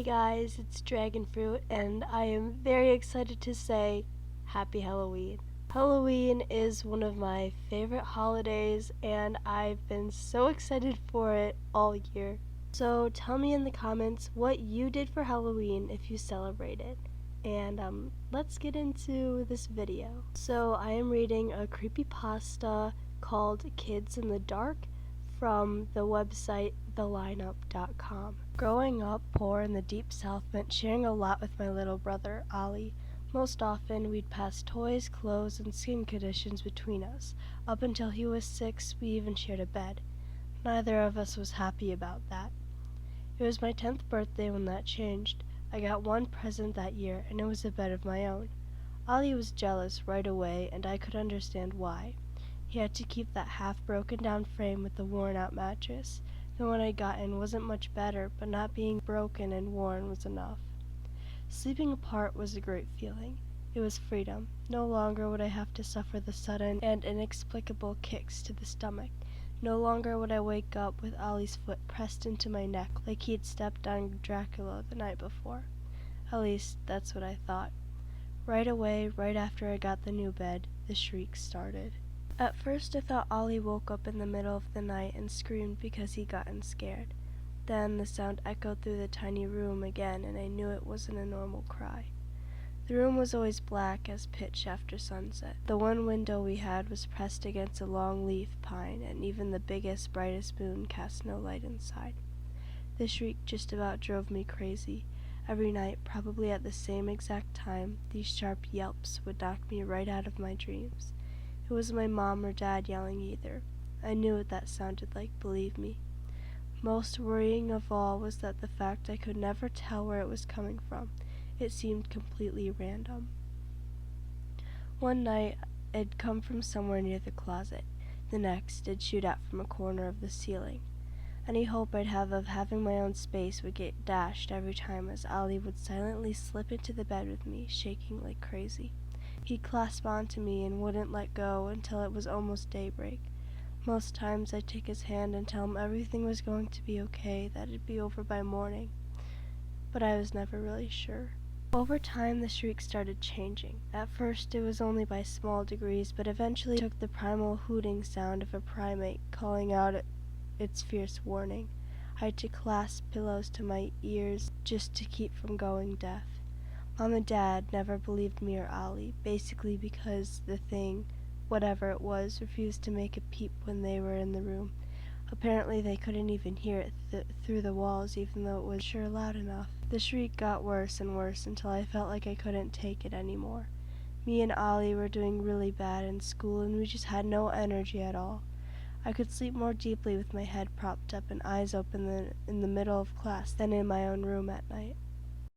guys, it's Dragon Fruit, and I am very excited to say Happy Halloween. Halloween is one of my favorite holidays, and I've been so excited for it all year. So tell me in the comments what you did for Halloween if you celebrated. And let's get into this video. So I am reading a creepypasta called Kids in the Dark from the website thelineup.com. Growing up poor in the deep south meant sharing a lot with my little brother, Ollie. Most often, we'd pass toys, clothes, and skin conditions between us. Up until he was 6, we even shared a bed. Neither of us was happy about that. It was my 10th birthday when that changed. I got one present that year, and it was a bed of my own. Ollie was jealous right away, and I could understand why. He had to keep that half-broken down frame with the worn-out mattress. The one I'd gotten wasn't much better, but not being broken and worn was enough. Sleeping apart was a great feeling. It was freedom. No longer would I have to suffer the sudden and inexplicable kicks to the stomach. No longer would I wake up with Ollie's foot pressed into my neck like he'd stepped on Dracula the night before. At least, that's what I thought. Right away, right after I got the new bed, the shrieks started. At first I thought Ollie woke up in the middle of the night and screamed because he'd gotten scared. Then the sound echoed through the tiny room again, and I knew it wasn't a normal cry. The room was always black as pitch after sunset. The one window we had was pressed against a long-leaf pine, and even the biggest, brightest moon cast no light inside. The shriek just about drove me crazy. Every night, probably at the same exact time, these sharp yelps would knock me right out of my dreams. It wasn't my mom or dad yelling either. I knew what that sounded like, believe me. Most worrying of all was that the fact I could never tell where it was coming from. It seemed completely random. One night, it'd come from somewhere near the closet. The next, it'd shoot out from a corner of the ceiling. Any hope I'd have of having my own space would get dashed every time as Ollie would silently slip into the bed with me, shaking like crazy. He'd clasp onto me and wouldn't let go until it was almost daybreak. Most times I'd take his hand and tell him everything was going to be okay, that it'd be over by morning. But I was never really sure. Over time, the shrieks started changing. At first, it was only by small degrees, but eventually took the primal hooting sound of a primate calling out its fierce warning. I had to clasp pillows to my ears just to keep from going deaf. Mom and Dad never believed me or Ollie, basically because the thing, whatever it was, refused to make a peep when they were in the room. Apparently they couldn't even hear it through the walls, even though it was sure loud enough. The shriek got worse and worse until I felt like I couldn't take it anymore. Me and Ollie were doing really bad in school, and we just had no energy at all. I could sleep more deeply with my head propped up and eyes open in the middle of class than in my own room at night.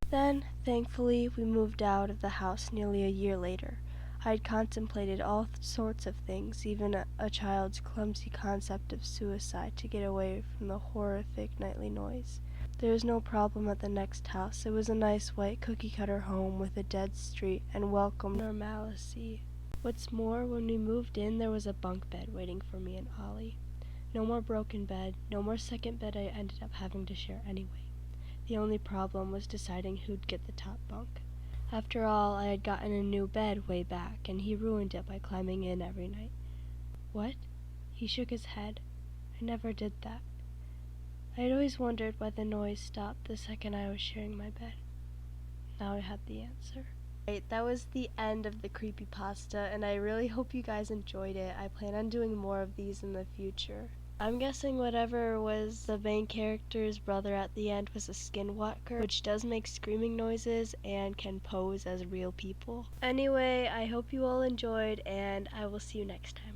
Then, thankfully, we moved out of the house nearly a year later. I had contemplated all sorts of things, even a child's clumsy concept of suicide to get away from the horrific nightly noise. There was no problem at the next house. It was a nice white cookie-cutter home with a dead street and welcome normalcy. What's more, when we moved in, there was a bunk bed waiting for me and Ollie. No more broken bed, no more second bed I ended up having to share anyway. The only problem was deciding who'd get the top bunk. After all, I had gotten a new bed way back, and he ruined it by climbing in every night. What? He shook his head. I never did that. I had always wondered why the noise stopped the second I was sharing my bed. Now I had the answer. That was the end of the creepypasta, and I really hope you guys enjoyed it. I plan on doing more of these in the future. I'm guessing whatever was the main character's brother at the end was a skinwalker, which does make screaming noises and can pose as real people. Anyway, I hope you all enjoyed, and I will see you next time.